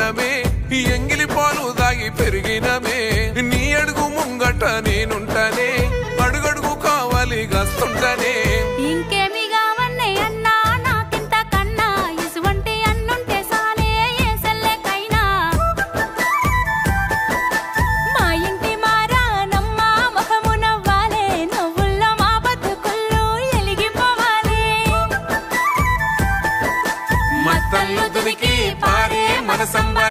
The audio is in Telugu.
పుట్టినమే ఎంగిలి పాలు దాగి పెరిగినమే నీ అడుగు ముంగట నేనుంటానే అడుగడుగు కావాలి గస్తుంటనే